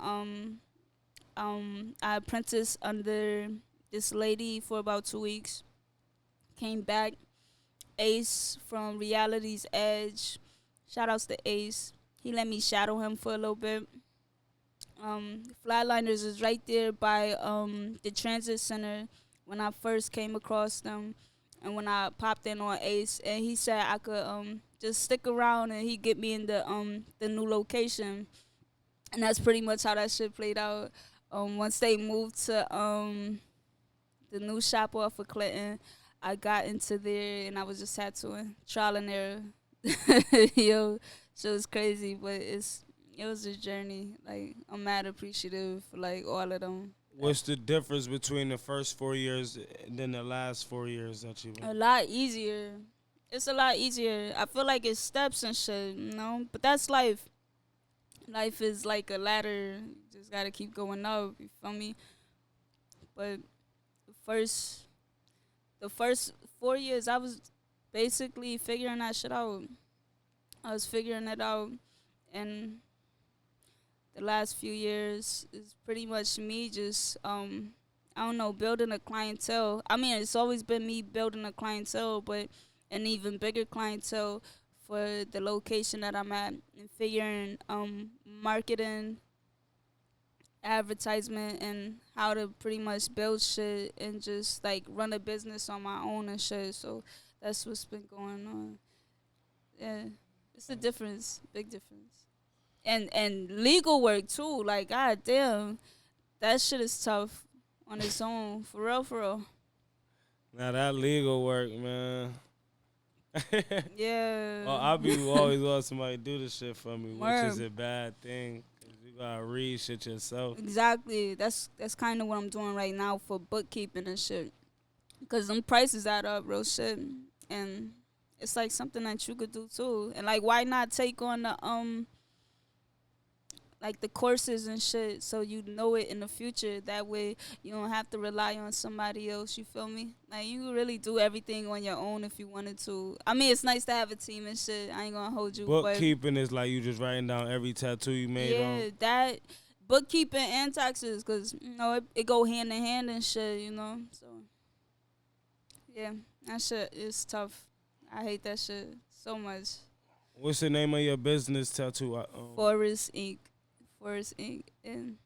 apprenticed under this lady for about 2 weeks. Came back, Ace from Reality's Edge. Shout outs to Ace. He let me shadow him for a little bit. Flatliners is right there by the transit center when I first came across them, and when I popped in on Ace, and he said I could just stick around and he get me in the new location, and that's pretty much how that shit played out. Once they moved to the new shop off of Clinton, I got into there and I was just tattooing, trial and error. Yo, so it's crazy, but it was a journey. Like I'm mad appreciative for like all of them. What's the difference between the first 4 years and then the last 4 years that you A been? lot easier. It's a lot easier. I feel like it's steps and shit, But that's life. Life is like a ladder. You just gotta keep going up. You feel me? But the first, the first 4 years, I was basically figuring that shit out. I was figuring it out, and the last few years is pretty much me just I don't know, building a clientele. I mean, it's always been me building a clientele, but an even bigger clientele for the location that I'm at, and figuring marketing, advertisement, and how to pretty much build shit and just like run a business on my own and shit. So that's what's been going on. Yeah, it's a difference, big difference. And legal work too. Like god damn, that shit is tough on its own. For real, for real. Now that legal work, man. Yeah. Well, I be always want somebody to do this shit for me, which is Word. a bad thing. 'Cause you gotta read shit yourself. Exactly. That's kind of what I'm doing right now for bookkeeping and shit. Cause them prices add up, real shit, and it's like something that you could do too. And like, why not take on the like the courses and shit so you know it in the future. That way you don't have to rely on somebody else, you feel me? Like you can really do everything on your own if you wanted to. I mean, it's nice to have a team and shit. I ain't gonna hold you, but Bookkeeping is like you just writing down every tattoo you made yeah, on. that bookkeeping and taxes, cause it go hand in hand and shit, So yeah, that shit is tough. I hate that shit so much. What's the name of your business tattoo? Forest Inc. Forest Inc. And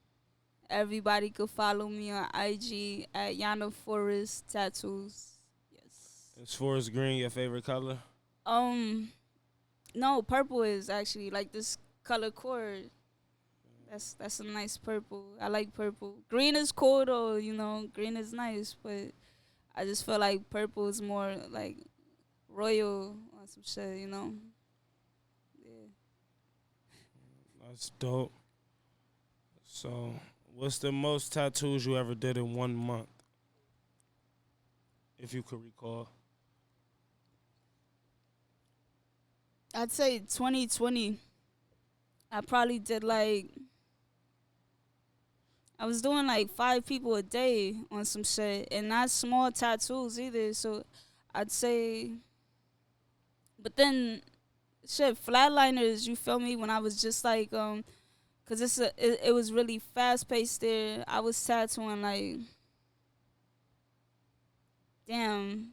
everybody could follow me on IG at Yana Forest Tattoos. Yes. Is forest green your favorite color? Um, no, purple is actually like this color cord. That's a nice purple. I like purple. Green is cool though, Green is nice, but I just feel like purple is more like royal or some shit. Yeah. That's dope. So, what's the most tattoos you ever did in 1 month, if you could recall? I'd say 2020. I probably did like I was doing like 5 people a day on some shit, and not small tattoos either. So I'd say, but then shit, flatliners. You feel me? When I was just like cause it was really fast paced there. I was tattooing like, damn,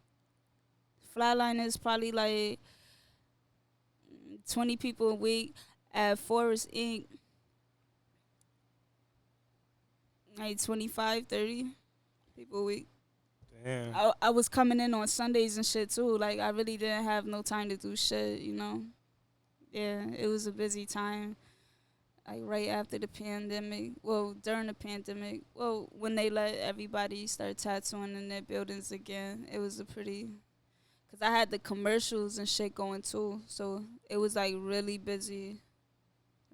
flatliners probably like 20 people a week. At Forest Inc. like 25, 30 people a week. Damn. I was coming in on Sundays and shit too. Like I really didn't have no time to do shit. Yeah, it was a busy time. like right after the pandemic. Well, during the pandemic. Well, when they let everybody start tattooing in their buildings again, it was a pretty. Cause I had the commercials and shit going too, so it was like really busy,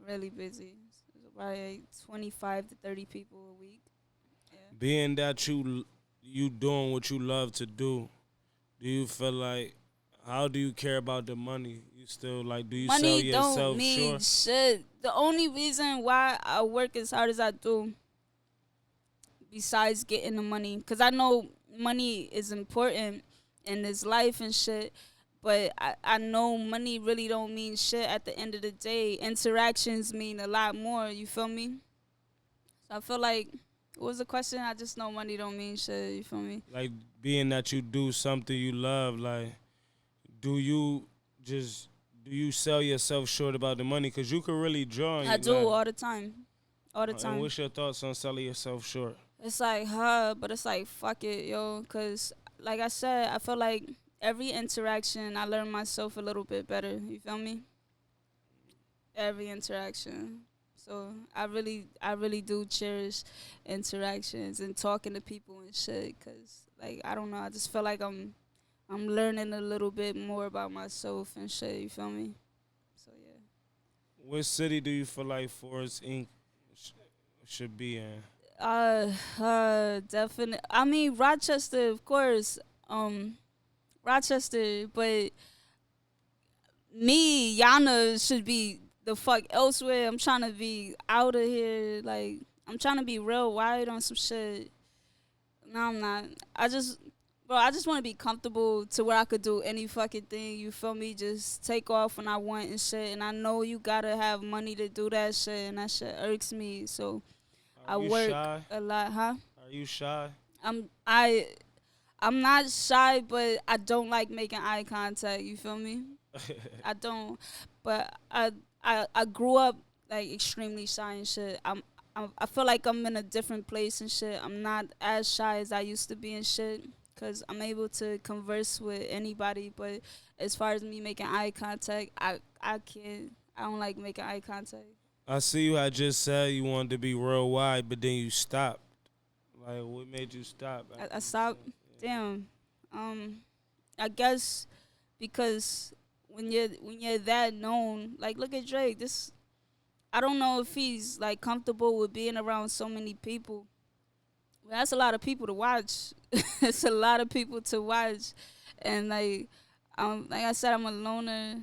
really busy. It was about like 25 to 30 people a week. Yeah. Being that you doing what you love to do you feel like how do you care about the money? You still like do you sell Money don't yourself mean short? shit. The only reason why I work as hard as I do, besides getting the money, because I know money is important in this life and shit, but I know money really don't mean shit at the end of the day. Interactions mean a lot more, you feel me? So I feel like, what was the question? I just know money don't mean shit, you feel me? Like being that you do something you love, like do you just do you sell yourself short about the money? Cause you could really draw. I do like, all the time. All the and time. what's your thoughts on selling yourself short? It's like, but it's like, fuck it, yo. Because, like I said, I feel like every interaction, I learn myself a little bit better. You feel me? Every interaction. So I really do cherish interactions and talking to people and shit. Cause like I don't know, I just feel like I'm learning a little bit more about myself and shit. You feel me? So yeah. What city do you feel like Forest Inc. Should be in? Definitely. I mean, Rochester, of course. Rochester, but me, Yana should be the fuck elsewhere. I'm trying to be out of here. Like, I'm trying to be real wide on some shit. No, I'm not. I just want to be comfortable to where I could do any fucking thing. You feel me? Just take off when I want and shit. And I know you gotta have money to do that shit, and that shit irks me. So I Are you work shy? a lot, huh? Are you shy? I'm I I'm not shy, but I don't like making eye contact. You feel me? I don't. But I grew up like extremely shy and shit. I feel like I'm in a different place and shit. I'm not as shy as I used to be and shit. Cause I'm able to converse with anybody, but as far as me making eye contact, I can't. I don't like making eye contact. I see you. I just said you wanted to be worldwide, but then you stopped. Like, what made you stop? I stopped. Damn. I guess because when you're that known, like look at Drake. This I don't know if he's like comfortable with being around so many people. Well, that's a lot of people to watch. It's a lot of people to watch, and like I said, I'm a loner.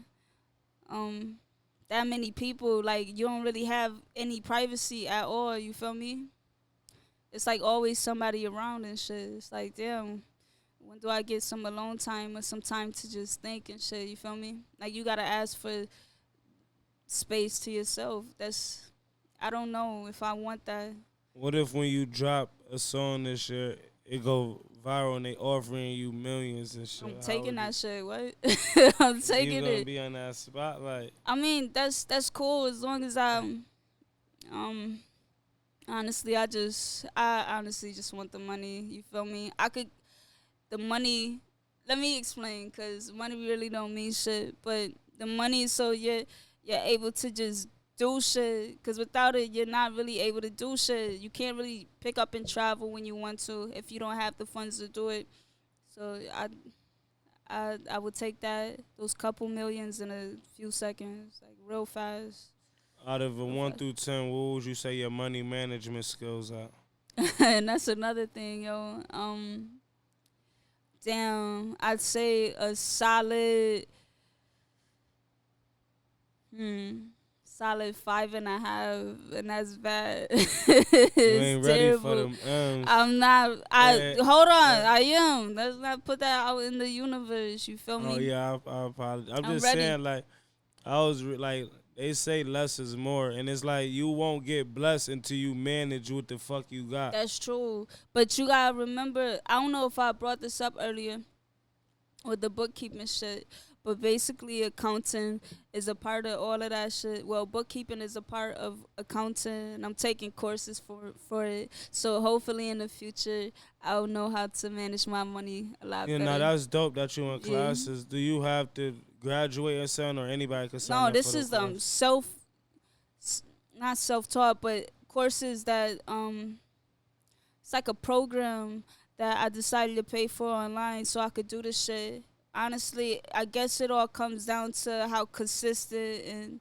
Um, that many people, like you don't really have any privacy at all. You feel me? It's like always somebody around and shit. It's like damn, when do I get some alone time or some time to just think and shit? You feel me? Like you gotta ask for space to yourself. That's I don't know if I want that. What if when you drop a song this year, it go viral and they offering you millions and shit? I'm How taking would that you, shit. What? I'm you taking gonna it. be on that spotlight? I mean, that's cool as long as um honestly I honestly just want the money. You feel me? I could the money. Let me explain, cause money really don't mean shit. But the money is so you're able to just do shit. Cause without it, you're not really able to do shit. You can't really pick up and travel when you want to if you don't have the funds to do it. So I would take those couple millions in a few seconds, like real fast. Out of a Real 1 through 10, what would you say your money management skills are? fast. And that's another thing, yo. Damn, I'd say a hmm, solid 5.5, and that's bad. You It's ain't ready for terrible. them M's. I'm not. Eh, Hold on. eh. I am. Let's not put that out in the universe. You feel Oh me? yeah, I apologize. I'm I'm just ready. saying, like, like they say less is more, and it's like you won't get blessed until you manage what the fuck you got. That's true. But you gotta remember. I don't know if I brought this up earlier with the bookkeeping shit. But basically, accounting is a part of all of that shit. Well, bookkeeping is a part of accounting, and I'm taking courses for it. So hopefully, in the future, I'll know how to manage my money a lot Yeah, now better. that's dope that you in Yeah. classes. Do you have to graduate or something, or anybody can sign No, up for this the is course? self. not self-taught, but courses that it's like a program that I decided to pay for online so I could do this shit. Honestly, I guess it all comes down to how consistent and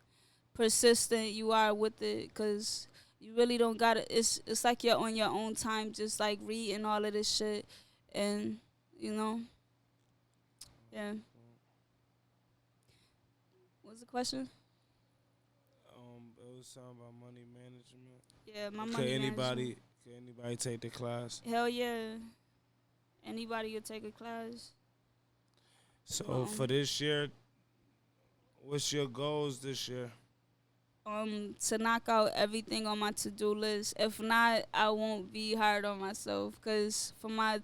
persistent you are with it, cause you really don't gotta. It's like you're on your own time, just like reading all of this shit, and you know, yeah. What's the question? It was something about money management. Yeah, my Could money anybody management. could anybody take the class? Hell yeah, anybody could take a class. So for Um, this year, what's your goals this year? to knock out everything on my to do list. If not, I won't be hard on myself. Cause for my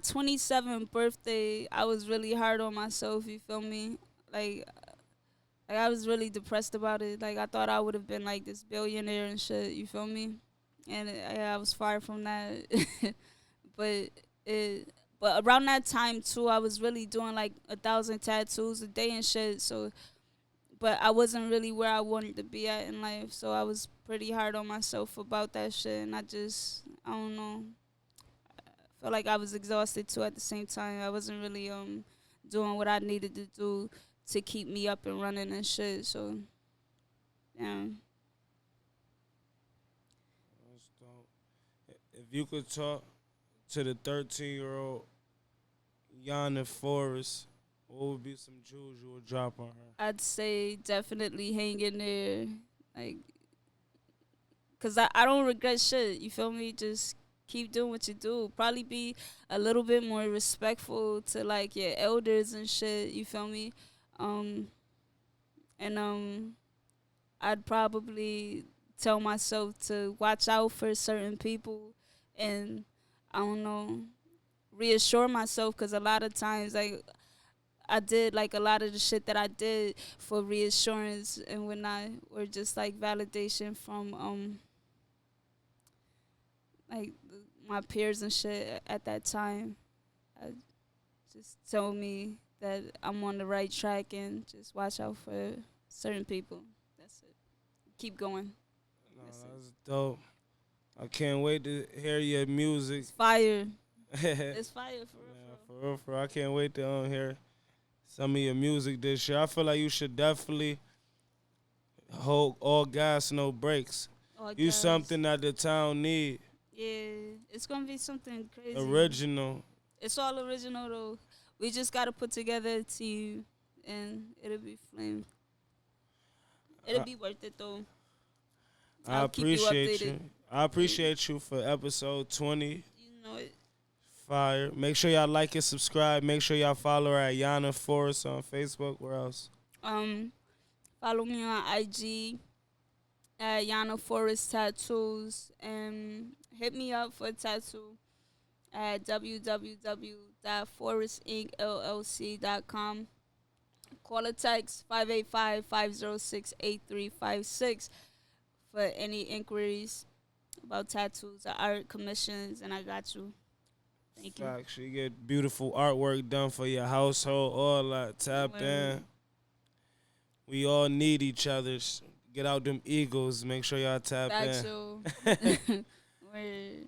27th birthday, I was really hard on myself. You feel me? Like like I was really depressed about it. Like I thought I would have been like this billionaire and shit. You feel me? And I was far from that. but it but around that time too, I was really doing like 1,000 tattoos a day and shit. So but I wasn't really where I wanted to be at in life. So I was pretty hard on myself about that shit, and I don't know, felt like I was exhausted too at the same time. I wasn't really doing what I needed to do to keep me up and running and shit. So yeah, That's dope. If you could talk to the 13-year-old Yana Forrest, what would be some jewels you would drop on her? I'd say definitely hang in there, like, cause I don't regret shit. You feel me? Just keep doing what you do. Probably be a little bit more respectful to like your elders and shit. You feel me? Um and I'd probably tell myself to watch out for certain people, and I don't know, reassure myself, because a lot of times like I did like a lot of the shit that I did for reassurance and whatnot, or just like validation from like my peers and shit at that time. I just told me that I'm on the right track and just watch out for certain people. That's it. Keep going. No, That's it. that's dope. I can't wait to hear your music. It's fire. Yeah, It's fire for real, for real. I can't wait to hear some of your music this year. I feel like you should definitely hold all gas, no brakes. for real. Oh, You guys. something that the town need. Yeah, it's gonna be something crazy. Original. It's all original though. We just gotta put together a team, and it'll be flame. It'll I, be worth it though. I I'll keep you appreciate updated. you. I Yeah, appreciate you for episode 20. you know it. Fire. Make sure y'all like and subscribe. Make sure y'all follow her at Yana Forrest on Facebook. Where else? Um, Follow me on IG at Yana Forest Tattoos, and hit me up for a tattoo at www.forestinc.llc.com. Call or text 585-506-8356 for any inquiries about tattoos or art commissions, and I got you. Thank you. Facts. You get beautiful artwork done for your household. All that. Tap Word. in. We all need each other. Get out them eagles. Make sure y'all tap Got in. you. Word.